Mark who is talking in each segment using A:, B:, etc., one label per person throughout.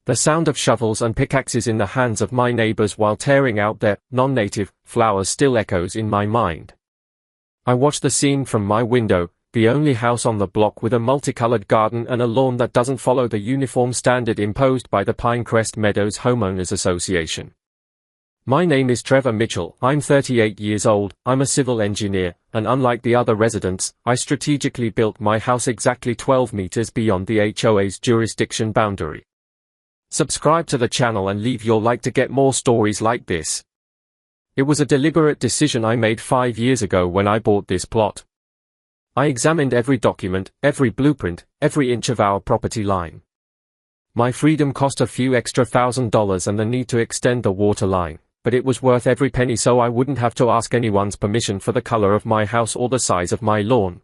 A: The sound of shovels and pickaxes in the hands of my neighbors while tearing out their non-native flowers still echoes in my mind. I watch the scene from my window, the only house on the block with a multicolored garden and a lawn that doesn't follow the uniform standard imposed by the Pinecrest Meadows Homeowners Association. My name is Trevor Mitchell, I'm 38 years old, I'm a civil engineer, and unlike the other residents, I strategically built my house exactly 12 meters beyond the HOA's jurisdiction boundary. Subscribe to the channel and leave your like to get more stories like this. It was a deliberate decision I made 5 years ago when I bought this plot. I examined every document, every blueprint, every inch of our property line. My freedom cost a few extra $1,000 and the need to extend the water line, but it was worth every penny so I wouldn't have to ask anyone's permission for the color of my house or the size of my lawn.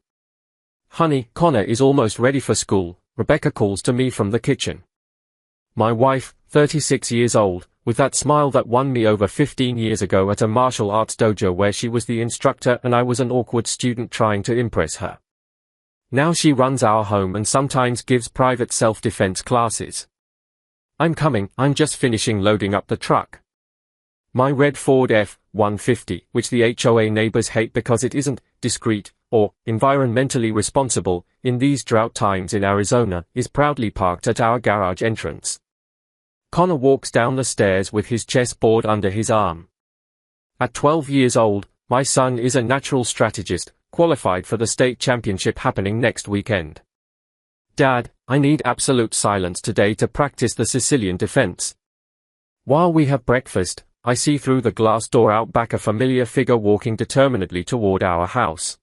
A: Honey, Connor is almost ready for school, Rebecca calls to me from the kitchen. My wife, 36 years old, with that smile that won me over 15 years ago at a martial arts dojo where she was the instructor and I was an awkward student trying to impress her. Now she runs our home and sometimes gives private self-defense classes. I'm coming, I'm just finishing loading up the truck. My red Ford F-150, which the HOA neighbors hate because it isn't discreet or environmentally responsible in these drought times in Arizona, is proudly parked at our garage entrance. Connor walks down the stairs with his chessboard under his arm. At 12 years old, my son is a natural strategist, qualified for the state championship happening next weekend. Dad, I need absolute silence today to practice the Sicilian defense. While we have breakfast, I see through the glass door out back a familiar figure walking determinedly toward our house.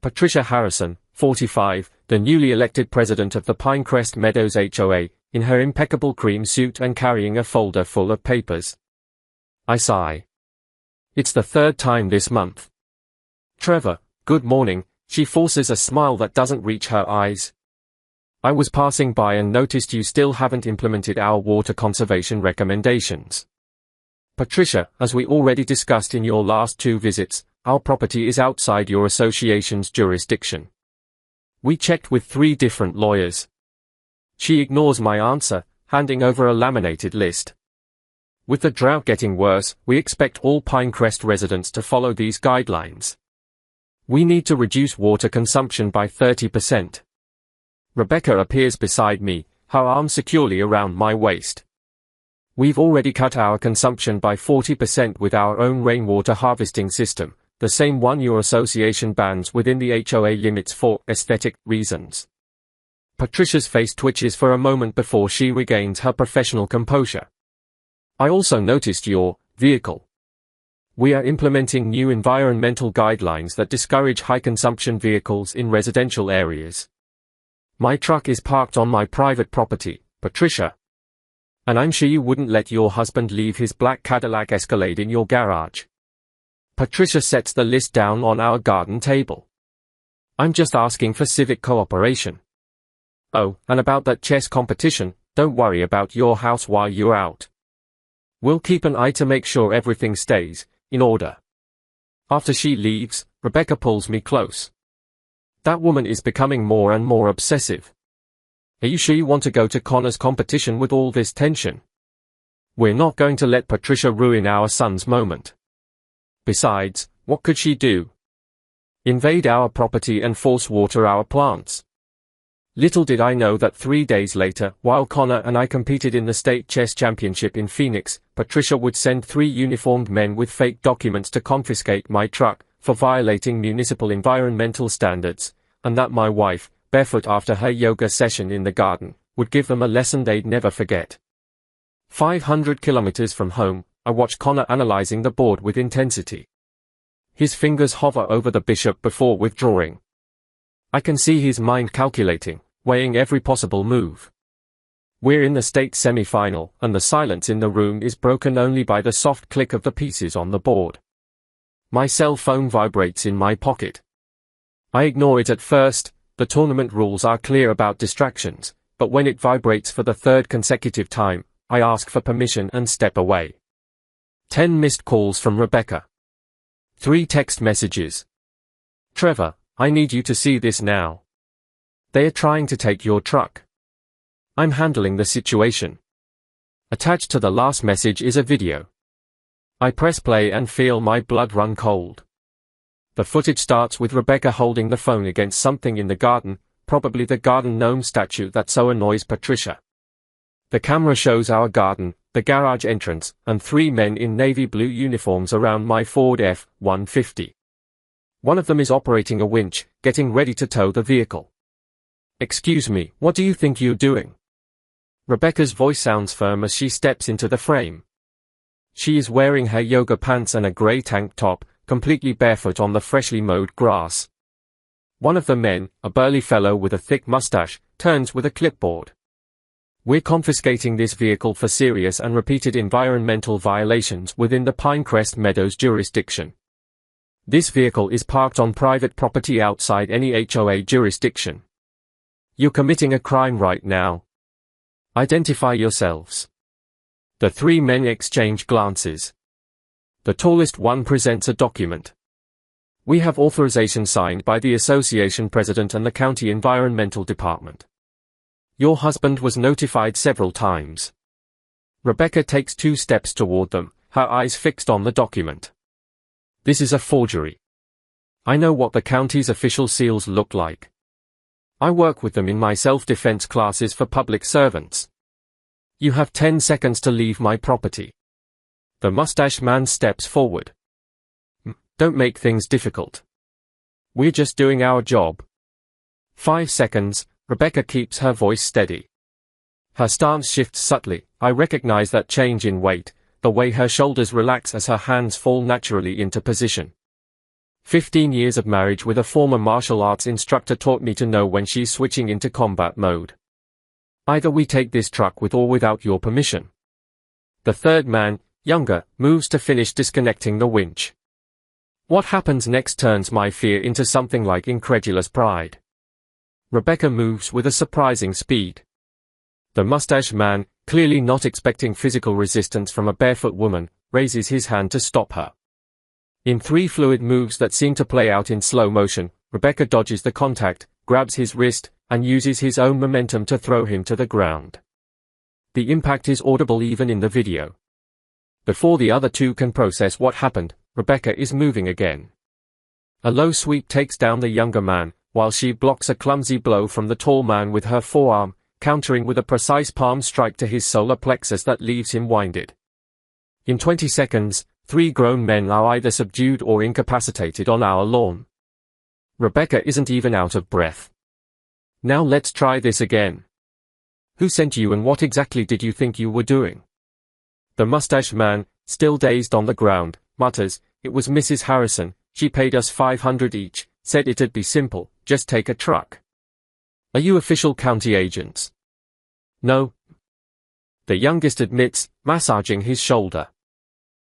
A: Patricia Harrison, 45, the newly elected president of the Pinecrest Meadows HOA, in her impeccable cream suit and carrying a folder full of papers. I sigh. It's the third time this month. Trevor, good morning, she forces a smile that doesn't reach her eyes. I was passing by and noticed you still haven't implemented our water conservation recommendations. Patricia, as we already discussed in your last 2 visits, our property is outside your association's jurisdiction. We checked with 3 different lawyers. She ignores my answer, handing over a laminated list. With the drought getting worse, we expect all Pinecrest residents to follow these guidelines. We need to reduce water consumption by 30%. Rebecca appears beside me, her arm securely around my waist. We've already cut our consumption by 40% with our own rainwater harvesting system, the same one your association bans within the HOA limits for aesthetic reasons. Patricia's face twitches for a moment before she regains her professional composure. I also noticed your vehicle. We are implementing new environmental guidelines that discourage high-consumption vehicles in residential areas. My truck is parked on my private property, Patricia. And I'm sure you wouldn't let your husband leave his black Cadillac Escalade in your garage. Patricia sets the list down on our garden table. I'm just asking for civic cooperation. Oh, and about that chess competition, don't worry about your house while you're out. We'll keep an eye to make sure everything stays in order. After she leaves, Rebecca pulls me close. That woman is becoming more and more obsessive. Are you sure you want to go to Connor's competition with all this tension? We're not going to let Patricia ruin our son's moment. Besides, what could she do? Invade our property and force water our plants. Little did I know that 3 days later, while Connor and I competed in the state chess championship in Phoenix, Patricia would send 3 uniformed men with fake documents to confiscate my truck for violating municipal environmental standards, and that my wife, barefoot after her yoga session in the garden, would give them a lesson they'd never forget. 500 kilometers from home, I watch Connor analyzing the board with intensity. His fingers hover over the bishop before withdrawing. I can see his mind calculating, weighing every possible move. We're in the state semi-final, and the silence in the room is broken only by the soft click of the pieces on the board. My cell phone vibrates in my pocket. I ignore it at first. The tournament rules are clear about distractions, but when it vibrates for the 3rd consecutive time, I ask for permission and step away. 10 missed calls from Rebecca. 3 text messages. Trevor, I need you to see this now. They are trying to take your truck. I'm handling the situation. Attached to the last message is a video. I press play and feel my blood run cold. The footage starts with Rebecca holding the phone against something in the garden, probably the garden gnome statue that so annoys Patricia. The camera shows our garden, the garage entrance, and 3 men in navy blue uniforms around my Ford F-150. One of them is operating a winch, getting ready to tow the vehicle. "Excuse me, what do you think you're doing?" Rebecca's voice sounds firm as she steps into the frame. She is wearing her yoga pants and a grey tank top, completely barefoot on the freshly mowed grass. One of the men, a burly fellow with a thick mustache, turns with a clipboard. "We're confiscating this vehicle for serious and repeated environmental violations within the Pinecrest Meadows jurisdiction. This vehicle is parked on private property outside any HOA jurisdiction. You're committing a crime right now. Identify yourselves." The 3 men exchange glances. The tallest one presents a document. "We have authorization signed by the association president and the county environmental department. Your husband was notified several times." Rebecca takes 2 steps toward them, her eyes fixed on the document. "This is a forgery. I know what the county's official seals look like. I work with them in my self-defense classes for public servants. You have 10 seconds to leave my property." The mustached man steps forward. "Don't make things difficult. We're just doing our job." 5 seconds, Rebecca keeps her voice steady. Her stance shifts subtly. I recognize that change in weight, the way her shoulders relax as her hands fall naturally into position. 15 years of marriage with a former martial arts instructor taught me to know when she's switching into combat mode. "Either we take this truck with or without your permission." The 3rd man, younger, moves to finish disconnecting the winch. What happens next turns my fear into something like incredulous pride. Rebecca moves with a surprising speed. The mustached man, clearly not expecting physical resistance from a barefoot woman, raises his hand to stop her. In 3 fluid moves that seem to play out in slow motion, Rebecca dodges the contact, grabs his wrist, and uses his own momentum to throw him to the ground. The impact is audible even in the video. Before the other 2 can process what happened, Rebecca is moving again. A low sweep takes down the younger man, while she blocks a clumsy blow from the tall man with her forearm, countering with a precise palm strike to his solar plexus that leaves him winded. In 20 seconds, 3 grown men are either subdued or incapacitated on our lawn. Rebecca isn't even out of breath. "Now let's try this again. Who sent you and what exactly did you think you were doing?" The mustached man, still dazed on the ground, mutters, "It was Mrs. Harrison, she paid us $500 each, said it'd be simple, just take a truck." "Are you official county agents?" "No." The youngest admits, massaging his shoulder.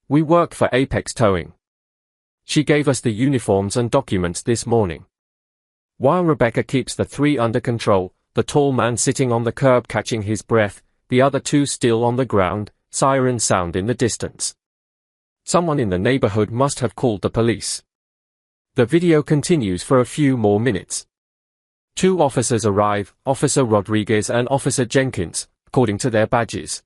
A: "We work for Apex Towing. She gave us the uniforms and documents this morning." While Rebecca keeps the 3 under control, the tall man sitting on the curb catching his breath, the other 2 still on the ground, sirens sound in the distance. Someone in the neighborhood must have called the police. The video continues for a few more minutes. 2 officers arrive, Officer Rodriguez and Officer Jenkins, according to their badges.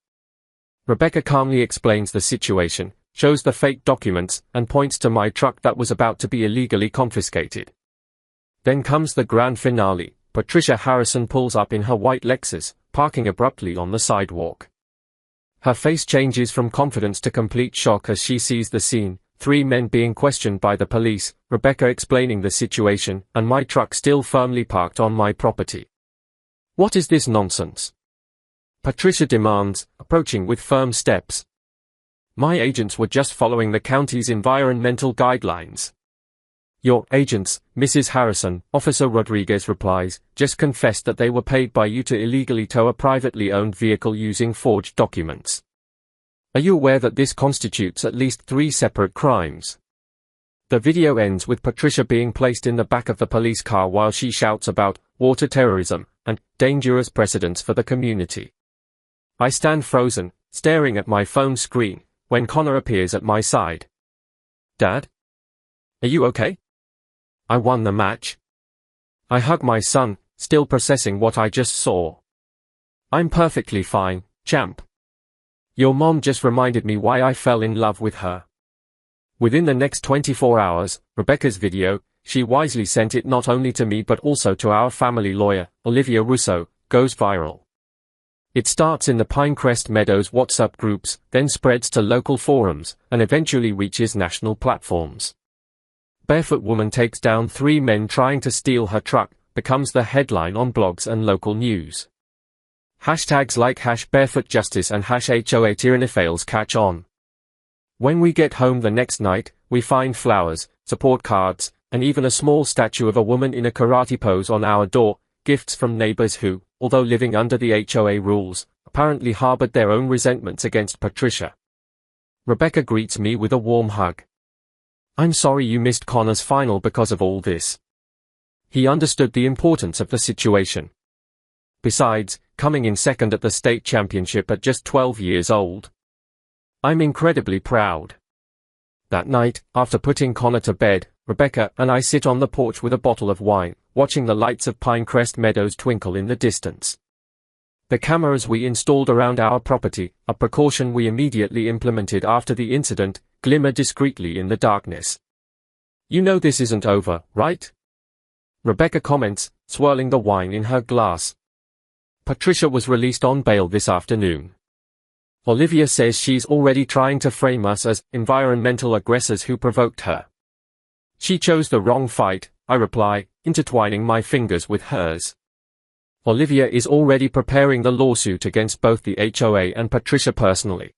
A: Rebecca calmly explains the situation, shows the fake documents, and points to my truck that was about to be illegally confiscated. Then comes the grand finale. Patricia Harrison pulls up in her white Lexus, parking abruptly on the sidewalk. Her face changes from confidence to complete shock as she sees the scene, 3 men being questioned by the police, Rebecca explaining the situation, and my truck still firmly parked on my property. "What is this nonsense?" Patricia demands, approaching with firm steps. "My agents were just following the county's environmental guidelines." "Your agents, Mrs. Harrison," Officer Rodriguez replies, "just confessed that they were paid by you to illegally tow a privately owned vehicle using forged documents. Are you aware that this constitutes at least 3 separate crimes?" The video ends with Patricia being placed in the back of the police car while she shouts about water terrorism and dangerous precedents for the community. I stand frozen, staring at my phone screen, when Connor appears at my side. "Dad? Are you okay?" "I won the match." I hug my son, still processing what I just saw. "I'm perfectly fine, champ." Your mom just reminded me why I fell in love with her. Within the next 24 hours, Rebecca's video, she wisely sent it not only to me but also to our family lawyer, Olivia Russo, goes viral. It starts in the Pinecrest Meadows WhatsApp groups, then spreads to local forums, and eventually reaches national platforms. Barefoot woman takes down 3 men trying to steal her truck, becomes the headline on blogs and local news. Hashtags like #BarefootJustice and #HOA tyranny fails catch on. When we get home the next night, we find flowers, support cards, and even a small statue of a woman in a karate pose on our door, gifts from neighbors who, although living under the HOA rules, apparently harbored their own resentments against Patricia. Rebecca greets me with a warm hug. I'm sorry you missed Connor's final because of all this. He understood the importance of the situation. Besides, coming in second at the state championship at just 12 years old. I'm incredibly proud. That night, after putting Connor to bed, Rebecca and I sit on the porch with a bottle of wine, watching the lights of Pinecrest Meadows twinkle in the distance. The cameras we installed around our property, a precaution we immediately implemented after the incident, glimmer discreetly in the darkness. You know this isn't over, right? Rebecca comments, swirling the wine in her glass. Patricia was released on bail this afternoon. Olivia says she's already trying to frame us as environmental aggressors who provoked her. She chose the wrong fight, I reply, intertwining my fingers with hers. Olivia is already preparing the lawsuit against both the HOA and Patricia personally.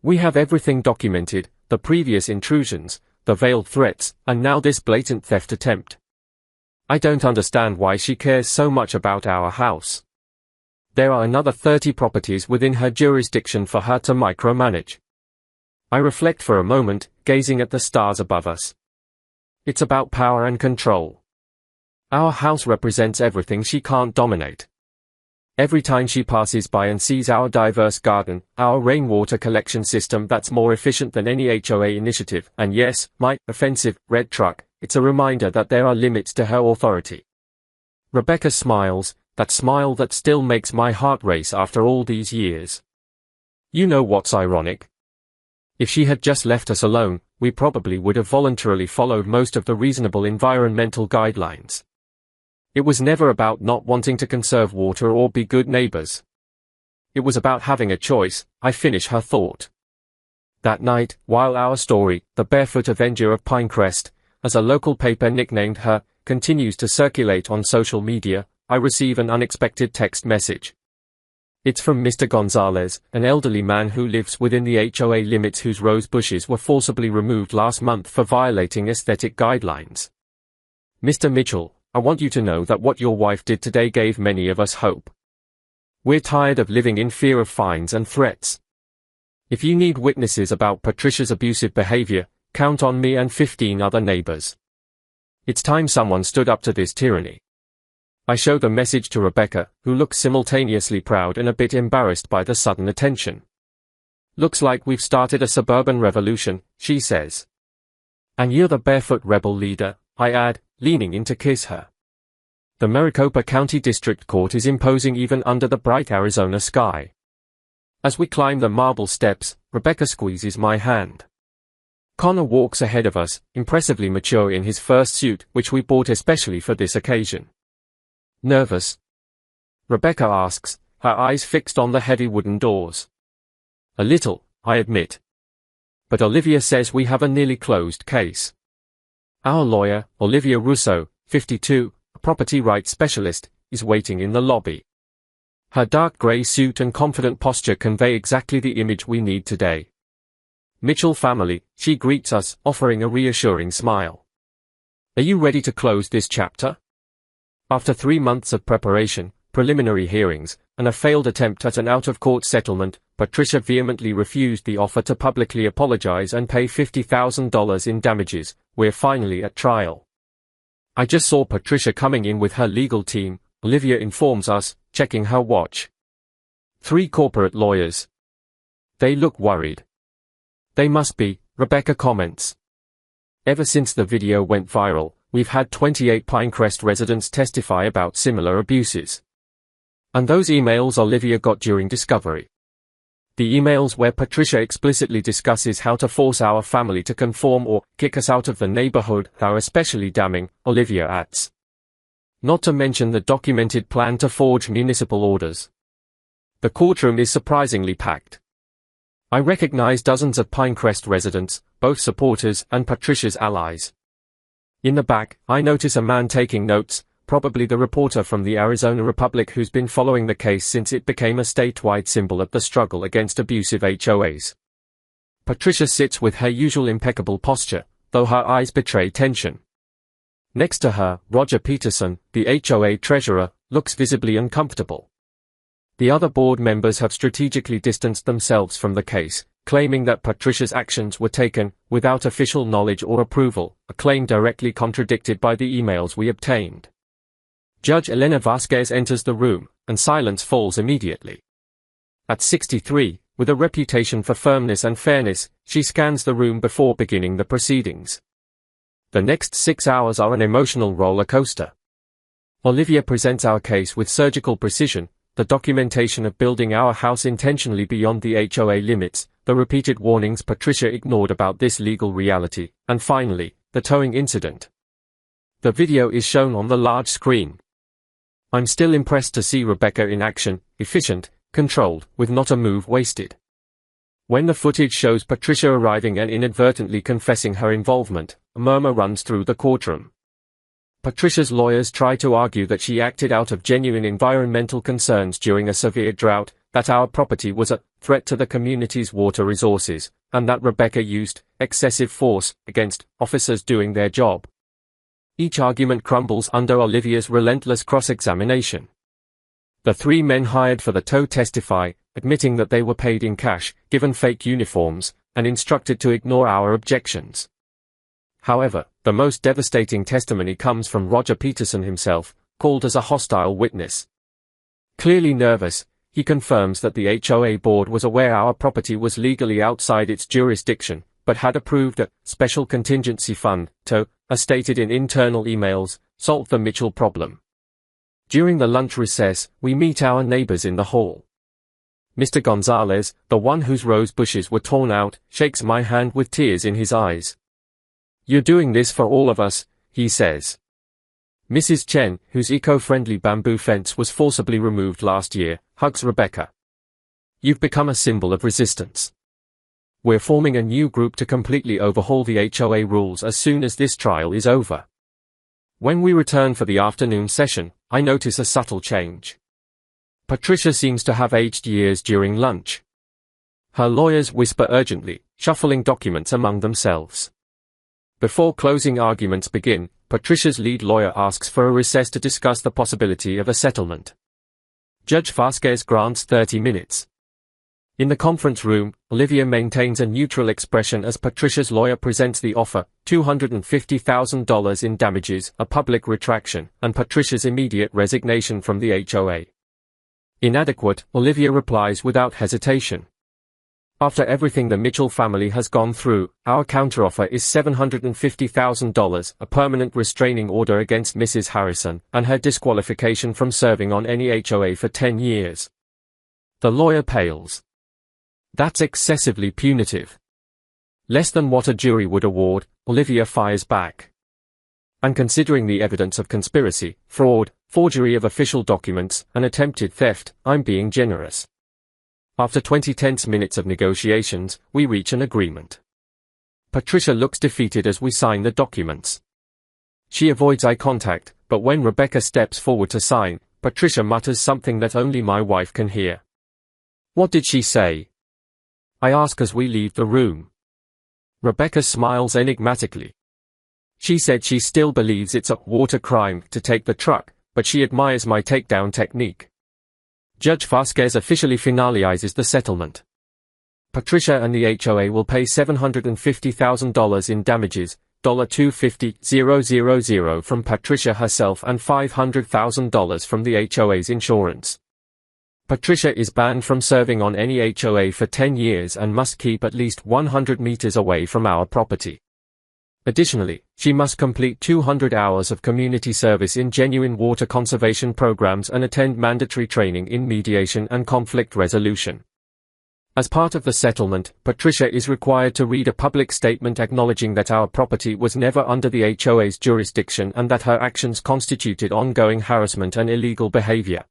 A: We have everything documented, the previous intrusions, the veiled threats, and now this blatant theft attempt. I don't understand why she cares so much about our house. There are another 30 properties within her jurisdiction for her to micromanage. I reflect for a moment, gazing at the stars above us. It's about power and control. Our house represents everything she can't dominate. Every time she passes by and sees our diverse garden, our rainwater collection system that's more efficient than any HOA initiative, and yes, my offensive red truck, it's a reminder that there are limits to her authority. Rebecca smiles, that smile that still makes my heart race after all these years. You know what's ironic? If she had just left us alone, we probably would have voluntarily followed most of the reasonable environmental guidelines. It was never about not wanting to conserve water or be good neighbors. It was about having a choice, I finish her thought. That night, while our story, The Barefoot Avenger of Pinecrest, as a local paper nicknamed her, continues to circulate on social media, I receive an unexpected text message. It's from Mr. Gonzalez, an elderly man who lives within the HOA limits whose rose bushes were forcibly removed last month for violating aesthetic guidelines. Mr. Mitchell, I want you to know that what your wife did today gave many of us hope. We're tired of living in fear of fines and threats. If you need witnesses about Patricia's abusive behavior, count on me and 15 other neighbors. It's time someone stood up to this tyranny. I show the message to Rebecca, who looks simultaneously proud and a bit embarrassed by the sudden attention. Looks like we've started a suburban revolution, she says. And you're the barefoot rebel leader, I add, leaning in to kiss her. The Maricopa County District Court is imposing even under the bright Arizona sky. As we climb the marble steps, Rebecca squeezes my hand. Connor walks ahead of us, impressively mature in his first suit, which we bought especially for this occasion. Nervous? Rebecca asks, her eyes fixed on the heavy wooden doors. A little, I admit. But Olivia says we have a nearly closed case. Our lawyer, Olivia Russo, 52, a property rights specialist, is waiting in the lobby. Her dark grey suit and confident posture convey exactly the image we need today. Mitchell family, she greets us, offering a reassuring smile. Are you ready to close this chapter? After 3 months of preparation, preliminary hearings, and a failed attempt at an out-of-court settlement, Patricia vehemently refused the offer to publicly apologize and pay $50,000 in damages. We're finally at trial. I just saw Patricia coming in with her legal team, Olivia informs us, checking her watch. 3 corporate lawyers. They look worried. They must be, Rebecca comments. Ever since the video went viral, we've had 28 Pinecrest residents testify about similar abuses. And those emails Olivia got during discovery. The emails where Patricia explicitly discusses how to force our family to conform or kick us out of the neighborhood are especially damning, Olivia adds. Not to mention the documented plan to forge municipal orders. The courtroom is surprisingly packed. I recognize dozens of Pinecrest residents, both supporters and Patricia's allies. In the back, I notice a man taking notes, probably the reporter from the Arizona Republic who's been following the case since it became a statewide symbol of the struggle against abusive HOAs. Patricia sits with her usual impeccable posture, though her eyes betray tension. Next to her, Roger Peterson, the HOA treasurer, looks visibly uncomfortable. The other board members have strategically distanced themselves from the case, claiming that Patricia's actions were taken without official knowledge or approval, a claim directly contradicted by the emails we obtained. Judge Elena Vasquez enters the room, and silence falls immediately. At 63, with a reputation for firmness and fairness, she scans the room before beginning the proceedings. The next 6 hours are an emotional roller coaster. Olivia presents our case with surgical precision, the documentation of building our house intentionally beyond the HOA limits, the repeated warnings Patricia ignored about this legal reality, and finally, the towing incident. The video is shown on the large screen. I'm still impressed to see Rebecca in action, efficient, controlled, with not a move wasted. When the footage shows Patricia arriving and inadvertently confessing her involvement, a murmur runs through the courtroom. Patricia's lawyers try to argue that she acted out of genuine environmental concerns during a severe drought, that our property was a threat to the community's water resources, and that Rebecca used excessive force against officers doing their job. Each argument crumbles under Olivia's relentless cross-examination. The 3 men hired for the tow testify, admitting that they were paid in cash, given fake uniforms, and instructed to ignore our objections. However, the most devastating testimony comes from Roger Peterson himself, called as a hostile witness. Clearly nervous, he confirms that the HOA board was aware our property was legally outside its jurisdiction, but had approved a special contingency fund to, as stated in internal emails, solve the Mitchell problem. During the lunch recess, we meet our neighbors in the hall. Mr. Gonzalez, the one whose rose bushes were torn out, shakes my hand with tears in his eyes. "You're doing this for all of us," he says. Mrs. Chen, whose eco-friendly bamboo fence was forcibly removed last year, hugs Rebecca. "You've become a symbol of resistance. We're forming a new group to completely overhaul the HOA rules as soon as this trial is over." When we return for the afternoon session, I notice a subtle change. Patricia seems to have aged years during lunch. Her lawyers whisper urgently, shuffling documents among themselves. Before closing arguments begin, Patricia's lead lawyer asks for a recess to discuss the possibility of a settlement. Judge Vasquez grants 30 minutes. In the conference room, Olivia maintains a neutral expression as Patricia's lawyer presents the offer, $250,000 in damages, a public retraction, and Patricia's immediate resignation from the HOA. Inadequate, Olivia replies without hesitation. After everything the Mitchell family has gone through, our counteroffer is $750,000, a permanent restraining order against Mrs. Harrison, and her disqualification from serving on any HOA for 10 years. The lawyer pales. "That's excessively punitive. Less than what a jury would award," Olivia fires back. "And considering the evidence of conspiracy, fraud, forgery of official documents, and attempted theft, I'm being generous." After 20 tense minutes of negotiations, we reach an agreement. Patricia looks defeated as we sign the documents. She avoids eye contact, but when Rebecca steps forward to sign, Patricia mutters something that only my wife can hear. "What did she say?" I ask as we leave the room. Rebecca smiles enigmatically. "She said she still believes it's a water crime to take the truck, but she admires my takedown technique." Judge Vasquez officially finalizes the settlement. Patricia and the HOA will pay $750,000 in damages, $250,000 from Patricia herself and $500,000 from the HOA's insurance. Patricia is banned from serving on any HOA for 10 years and must keep at least 100 meters away from our property. Additionally, she must complete 200 hours of community service in genuine water conservation programs and attend mandatory training in mediation and conflict resolution. As part of the settlement, Patricia is required to read a public statement acknowledging that our property was never under the HOA's jurisdiction and that her actions constituted ongoing harassment and illegal behavior.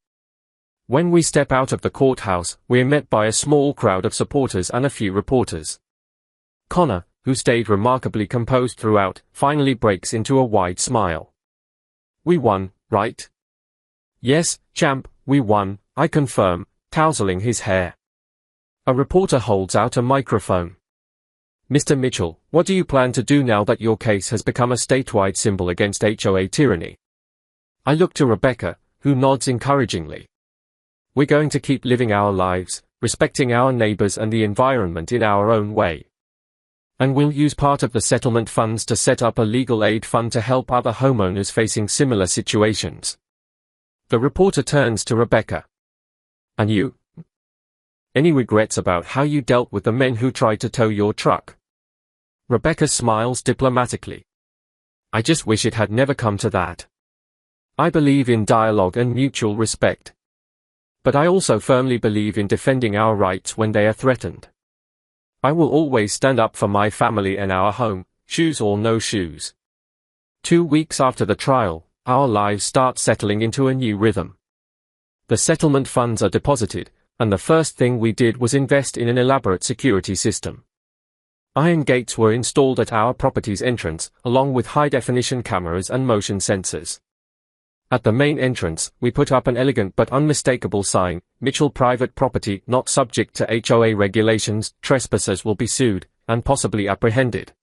A: When we step out of the courthouse, we're met by a small crowd of supporters and a few reporters. Connor, who stayed remarkably composed throughout, finally breaks into a wide smile. "We won, right?" "Yes, champ, we won," I confirm, tousling his hair. A reporter holds out a microphone. "Mr. Mitchell, what do you plan to do now that your case has become a statewide symbol against HOA tyranny?" I look to Rebecca, who nods encouragingly. "We're going to keep living our lives, respecting our neighbors and the environment in our own way. And we'll use part of the settlement funds to set up a legal aid fund to help other homeowners facing similar situations." The reporter turns to Rebecca. "And you? Any regrets about how you dealt with the men who tried to tow your truck?" Rebecca smiles diplomatically. "I just wish it had never come to that. I believe in dialogue and mutual respect. But I also firmly believe in defending our rights when they are threatened. I will always stand up for my family and our home, shoes or no shoes." 2 weeks after the trial, our lives start settling into a new rhythm. The settlement funds are deposited, and the first thing we did was invest in an elaborate security system. Iron gates were installed at our property's entrance, along with high-definition cameras and motion sensors. At the main entrance, we put up an elegant but unmistakable sign, "Mitchell Private Property not subject to HOA regulations, trespassers will be sued, and possibly apprehended."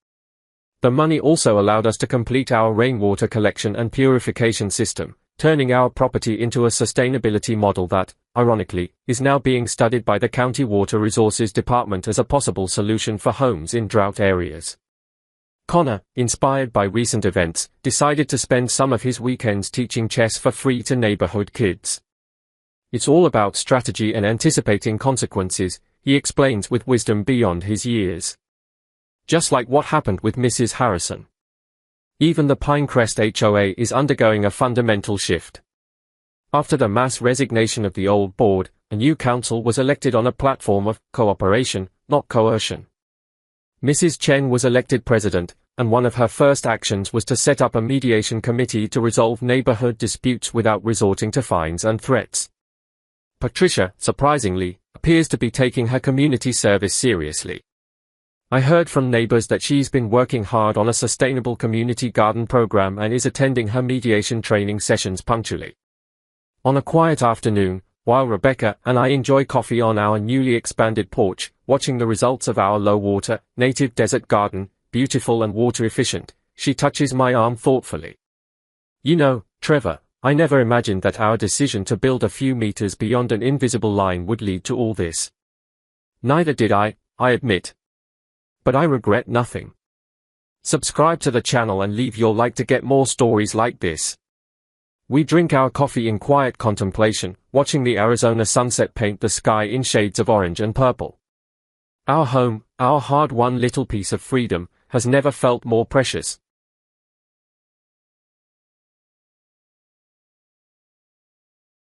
A: The money also allowed us to complete our rainwater collection and purification system, turning our property into a sustainability model that, ironically, is now being studied by the County Water Resources Department as a possible solution for homes in drought areas. Connor, inspired by recent events, decided to spend some of his weekends teaching chess for free to neighborhood kids. "It's all about strategy and anticipating consequences," he explains with wisdom beyond his years. Just like what happened with Mrs. Harrison. Even the Pinecrest HOA is undergoing a fundamental shift. After the mass resignation of the old board, a new council was elected on a platform of cooperation, not coercion. Mrs. Chen was elected president, and one of her first actions was to set up a mediation committee to resolve neighborhood disputes without resorting to fines and threats. Patricia, surprisingly, appears to be taking her community service seriously. I heard from neighbors that she's been working hard on a sustainable community garden program and is attending her mediation training sessions punctually. On a quiet afternoon, while Rebecca and I enjoy coffee on our newly expanded porch, watching the results of our low-water, native desert garden, beautiful and water-efficient, she touches my arm thoughtfully. "You know, Trevor, I never imagined that our decision to build a few meters beyond an invisible line would lead to all this." "Neither did I admit. But I regret nothing." Subscribe to the channel and leave your like to get more stories like this. We drink our coffee in quiet contemplation, watching the Arizona sunset paint the sky in shades of orange and purple. Our home, our hard-won little piece of freedom, has never felt more precious.